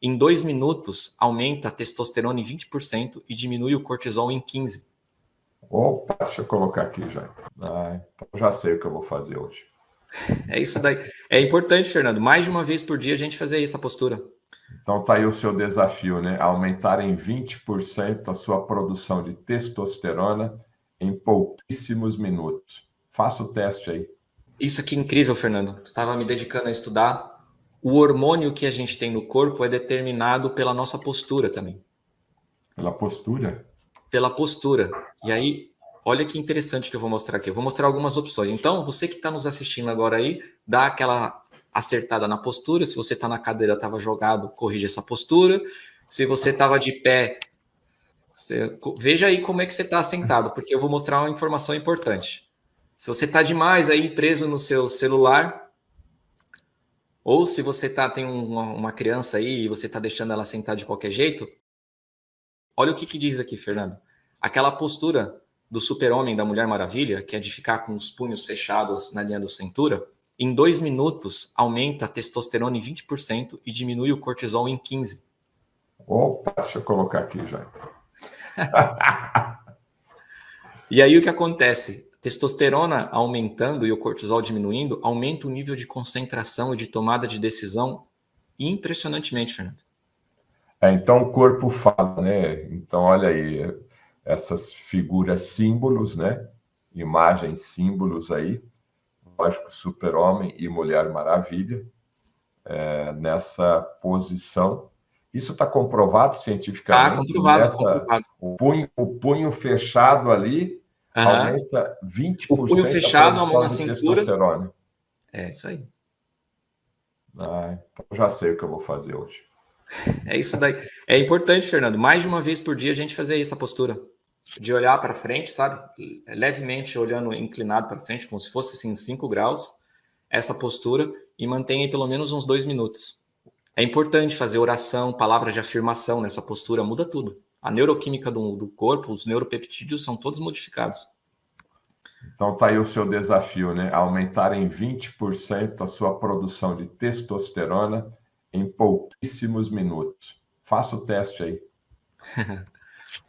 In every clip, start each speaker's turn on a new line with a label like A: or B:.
A: em 2 minutos, aumenta a testosterona em 20% e diminui o cortisol em 15%.
B: Opa, deixa eu colocar aqui já. Então já sei o que eu vou fazer hoje.
A: É isso daí. É importante, Fernando, mais de uma vez por dia a gente fazer essa postura.
B: Então tá aí o seu desafio, né? Aumentar em 20% a sua produção de testosterona em pouquíssimos minutos. Faça o teste aí.
A: Isso aqui é incrível, Fernando. Tu estava me dedicando a estudar. O hormônio que a gente tem no corpo é determinado pela nossa postura também.
B: Pela postura?
A: Pela postura. E aí, olha que interessante que eu vou mostrar aqui. Eu vou mostrar algumas opções. Então, você que está nos assistindo agora aí, dá aquela acertada na postura. Se você está na cadeira, estava jogado, corrige essa postura. Se você estava de pé, veja aí como é que você está sentado, porque eu vou mostrar uma informação importante. Se você está demais aí preso no seu celular, ou se você tem uma criança aí e você está deixando ela sentar de qualquer jeito, olha o que diz aqui, Fernando. Aquela postura do super-homem, da Mulher Maravilha, que é de ficar com os punhos fechados na linha da cintura, em 2 minutos aumenta a testosterona em 20% e diminui o cortisol em 15%.
B: Opa, deixa eu colocar aqui já.
A: E aí o que acontece? Testosterona aumentando e o cortisol diminuindo, aumenta o nível de concentração e de tomada de decisão impressionantemente, Fernando.
B: Então o corpo fala, né? Então olha aí, essas figuras símbolos, né? Imagens símbolos aí, lógico, super-homem e Mulher Maravilha, nessa posição. Isso está comprovado cientificamente?
A: Comprovado.
B: O punho fechado ali aumenta 20%
A: o punho fechado,
B: a
A: a mão na
B: produção de
A: cintura.
B: testosterona.
A: É isso aí.
B: Então já sei o que eu vou fazer hoje.
A: É isso daí. É importante, Fernando, mais de uma vez por dia a gente fazer essa postura. De olhar para frente, sabe? Levemente olhando inclinado para frente, como se fosse assim, 5 graus, essa postura, e mantenha pelo menos uns 2 minutos. É importante fazer oração, palavras de afirmação nessa postura, muda tudo. A neuroquímica do corpo, os neuropeptídeos são todos modificados.
B: Então tá aí o seu desafio, né? Aumentar em 20% a sua produção de testosterona em pouquíssimos minutos. Faça o teste aí.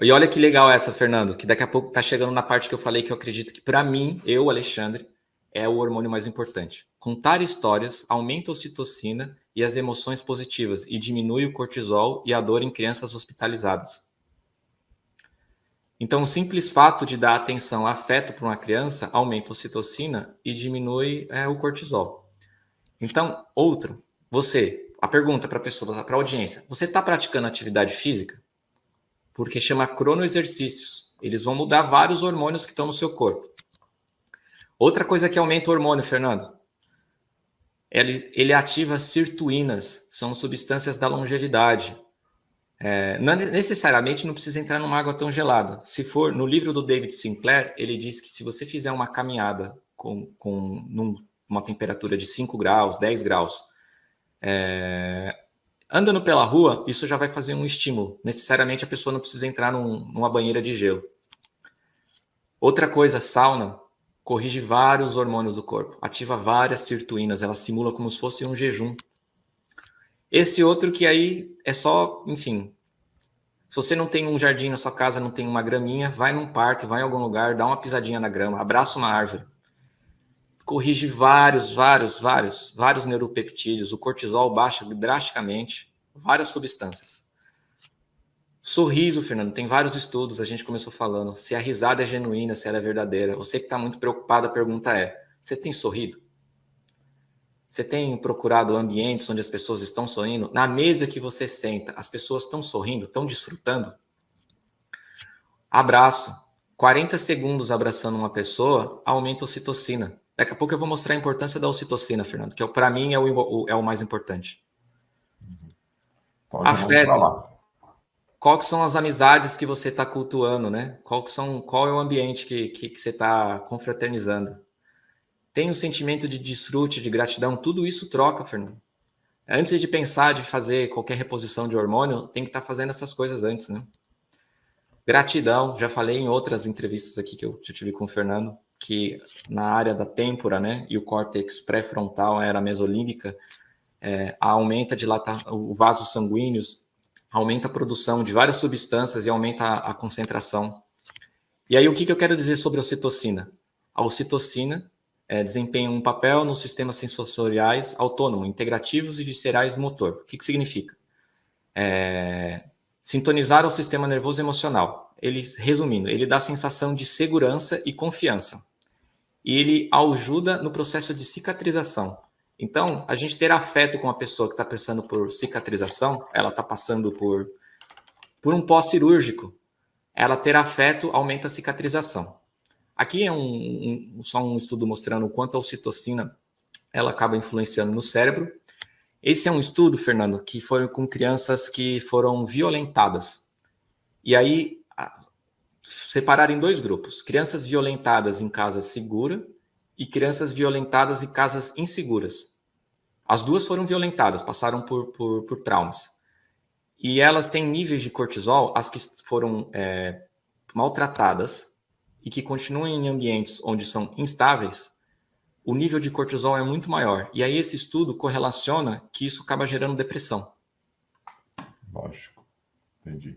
A: E olha que legal essa, Fernando, que daqui a pouco tá chegando na parte que eu falei que eu acredito que para mim, eu, Alexandre, é o hormônio mais importante. Contar histórias aumenta a ocitocina e as emoções positivas e diminui o cortisol e a dor em crianças hospitalizadas. Então, o simples fato de dar atenção, afeto para uma criança aumenta a ocitocina e diminui o cortisol. Então, a pergunta para a pessoa, para a audiência, você está praticando atividade física? Porque chama cronoexercícios. Eles vão mudar vários hormônios que estão no seu corpo. Outra coisa que aumenta o hormônio, Fernando, ele ativa sirtuínas, são substâncias da longevidade. Não necessariamente não precisa entrar numa água tão gelada. Se for, no livro do David Sinclair, ele diz que se você fizer uma caminhada numa temperatura de 5 graus, 10 graus, andando pela rua, isso já vai fazer um estímulo. Necessariamente a pessoa não precisa entrar numa banheira de gelo. Outra coisa, sauna corrige vários hormônios do corpo, ativa várias sirtuínas, ela simula como se fosse um jejum. Esse outro que aí é só, enfim, se você não tem um jardim na sua casa, não tem uma graminha, vai num parque, vai em algum lugar, dá uma pisadinha na grama, abraça uma árvore. Corrige vários neuropeptídeos, o cortisol baixa drasticamente, várias substâncias. Sorriso, Fernando, tem vários estudos, a gente começou falando, se a risada é genuína, se ela é verdadeira. Você que está muito preocupado, a pergunta é, você tem sorrido? Você tem procurado ambientes onde as pessoas estão sorrindo? Na mesa que você senta, as pessoas estão sorrindo, estão desfrutando? Abraço. 40 segundos abraçando uma pessoa aumenta a ocitocina. Daqui a pouco eu vou mostrar a importância da ocitocina, Fernando, que para mim é o mais importante.
B: Então, já vamos para lá.
A: Quais são as amizades que você está cultuando, né? Qual é o ambiente que você está confraternizando? Tem um sentimento de desfrute, de gratidão, tudo isso troca, Fernando. Antes de pensar de fazer qualquer reposição de hormônio, tem que estar fazendo essas coisas antes, né? Gratidão, já falei em outras entrevistas aqui que eu tive com o Fernando, que na área da têmpora, né, e o córtex pré-frontal, era mesolímbica, aumenta o vaso sanguíneo, aumenta a produção de várias substâncias e aumenta a concentração. E aí, o que eu quero dizer sobre a ocitocina? A ocitocina desempenha um papel nos sistemas sensoriais autônomos, integrativos e viscerais do motor. O que significa? Sintonizar o sistema nervoso emocional. Resumindo, ele dá a sensação de segurança e confiança. E ele ajuda no processo de cicatrização. Então, a gente ter afeto com uma pessoa que está passando por cicatrização, ela está passando por um pós-cirúrgico, ela ter afeto aumenta a cicatrização. Aqui é só um estudo mostrando o quanto a ocitocina ela acaba influenciando no cérebro. Esse é um estudo, Fernando, que foi com crianças que foram violentadas. E aí, separaram em 2 grupos. Crianças violentadas em casa segura e crianças violentadas em casas inseguras. As duas foram violentadas, passaram por traumas. E elas têm níveis de cortisol, as que foram maltratadas e que continuam em ambientes onde são instáveis, o nível de cortisol é muito maior. E aí esse estudo correlaciona que isso acaba gerando depressão.
B: Lógico, entendi.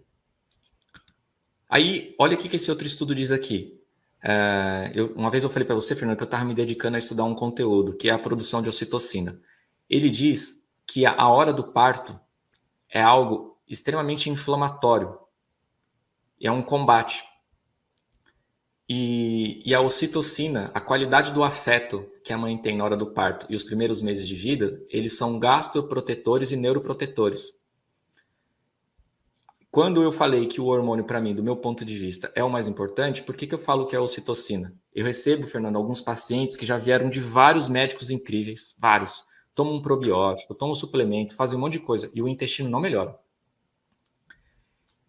A: Aí, olha o que esse outro estudo diz aqui. Uma vez eu falei para você, Fernando, que eu estava me dedicando a estudar um conteúdo, que é a produção de ocitocina. Ele diz que a hora do parto é algo extremamente inflamatório. É um combate. E a ocitocina, a qualidade do afeto que a mãe tem na hora do parto e os primeiros meses de vida, eles são gastroprotetores e neuroprotetores. Quando eu falei que o hormônio, para mim, do meu ponto de vista, é o mais importante, por que eu falo que é a ocitocina? Eu recebo, Fernando, alguns pacientes que já vieram de vários médicos incríveis, vários. Tomam um probiótico, tomam um suplemento, fazem um monte de coisa, e o intestino não melhora.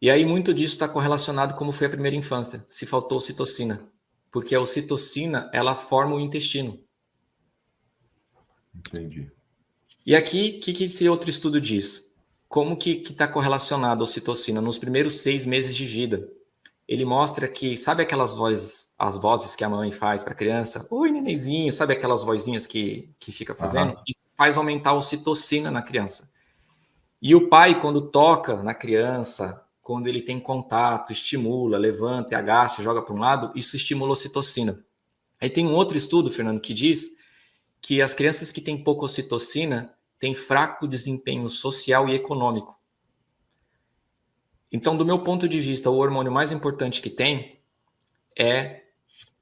A: E aí muito disso está correlacionado como foi a primeira infância, se faltou ocitocina. Porque a ocitocina, ela forma o intestino.
B: Entendi.
A: E aqui, o que esse outro estudo diz? Como que está correlacionado a ocitocina nos primeiros 6 meses de vida? Ele mostra que, sabe aquelas vozes, as vozes que a mãe faz para a criança? Oi, nenenzinho, sabe aquelas vozinhas que fica fazendo? Uhum. Isso faz aumentar a ocitocina na criança. E o pai, quando toca na criança, quando ele tem contato, estimula, levanta e agacha, joga para um lado, isso estimula a ocitocina. Aí tem um outro estudo, Fernando, que diz que as crianças que têm pouca ocitocina têm fraco desempenho social e econômico. Então, do meu ponto de vista, o hormônio mais importante que tem é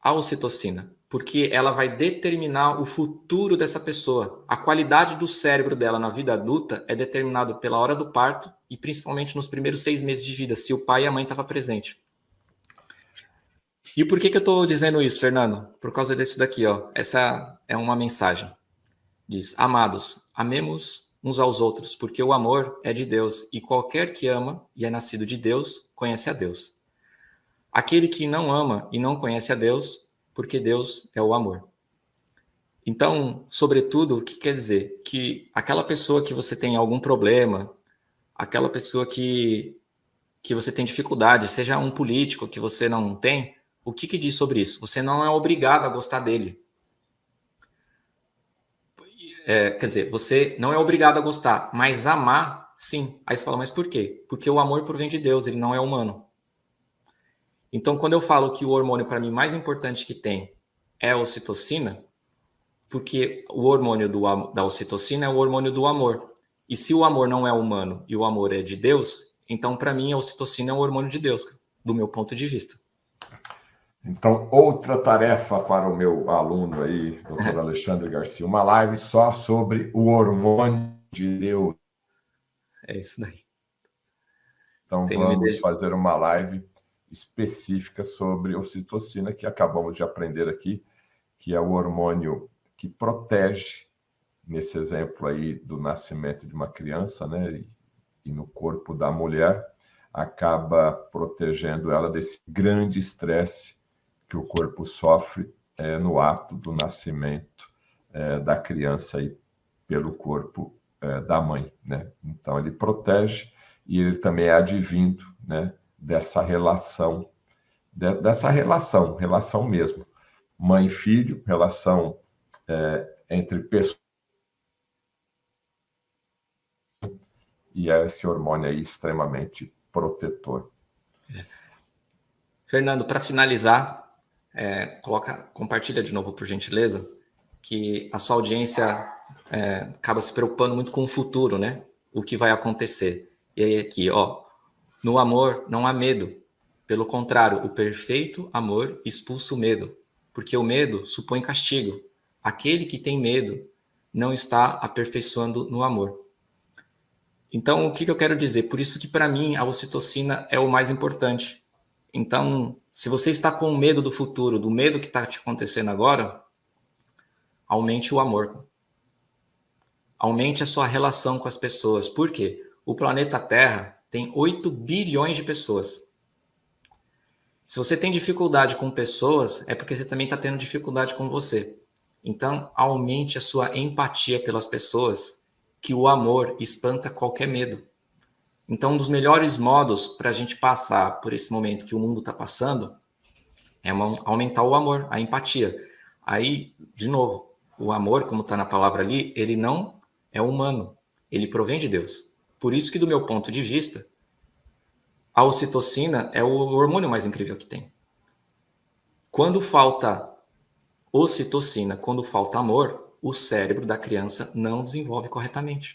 A: a ocitocina, porque ela vai determinar o futuro dessa pessoa. A qualidade do cérebro dela na vida adulta é determinada pela hora do parto e principalmente nos primeiros 6 meses de vida, se o pai e a mãe estavam presentes. E por que eu estou dizendo isso, Fernando? Por causa disso daqui, ó. Essa é uma mensagem. Diz: amados, amemos uns aos outros, porque o amor é de Deus, e qualquer que ama e é nascido de Deus, conhece a Deus. Aquele que não ama e não conhece a Deus, porque Deus é o amor. Então, sobretudo, o que quer dizer? Que aquela pessoa que você tem algum problema, aquela pessoa que você tem dificuldade, seja um político que você não tem, o que diz sobre isso? Você não é obrigado a gostar dele. Quer dizer, você não é obrigado a gostar, mas amar, sim. Aí você fala, mas por quê? Porque o amor provém de Deus, ele não é humano. Então, quando eu falo que o hormônio, para mim, mais importante que tem é a ocitocina, porque o hormônio da ocitocina é o hormônio do amor. E se o amor não é humano e o amor é de Deus, então, para mim, a ocitocina é o hormônio de Deus, do meu ponto de vista.
B: Então, outra tarefa para o meu aluno aí, doutor Alexandre Garcia, uma live só sobre o hormônio de Deus.
A: É isso daí.
B: Então, vamos fazer uma live específica sobre ocitocina, que acabamos de aprender aqui, que é o hormônio que protege, nesse exemplo aí do nascimento de uma criança, né, e no corpo da mulher, acaba protegendo ela desse grande estresse que o corpo sofre no ato do nascimento da criança aí pelo corpo da mãe, né? Então, ele protege e ele também é advindo, né, dessa relação, relação mesmo, mãe e filho, relação entre pessoas e é esse hormônio aí extremamente protetor.
A: Fernando, para finalizar, compartilha de novo, por gentileza, que a sua audiência acaba se preocupando muito com o futuro, né? O que vai acontecer. E aí aqui, ó, no amor não há medo. Pelo contrário, o perfeito amor expulsa o medo, porque o medo supõe castigo. Aquele que tem medo não está aperfeiçoando no amor. Então, o que eu quero dizer? Por isso que, para mim, a ocitocina é o mais importante. Então, se você está com medo do futuro, do medo que está te acontecendo agora, aumente o amor. Aumente a sua relação com as pessoas. Por quê? O planeta Terra tem 8 bilhões de pessoas. Se você tem dificuldade com pessoas, é porque você também está tendo dificuldade com você. Então, aumente a sua empatia pelas pessoas, que o amor espanta qualquer medo. Então, um dos melhores modos para a gente passar por esse momento que o mundo está passando é aumentar o amor, a empatia. Aí, de novo, o amor, como está na palavra ali, ele não é humano, ele provém de Deus. Por isso que, do meu ponto de vista, a ocitocina é o hormônio mais incrível que tem. Quando falta ocitocina, quando falta amor, o cérebro da criança não desenvolve corretamente.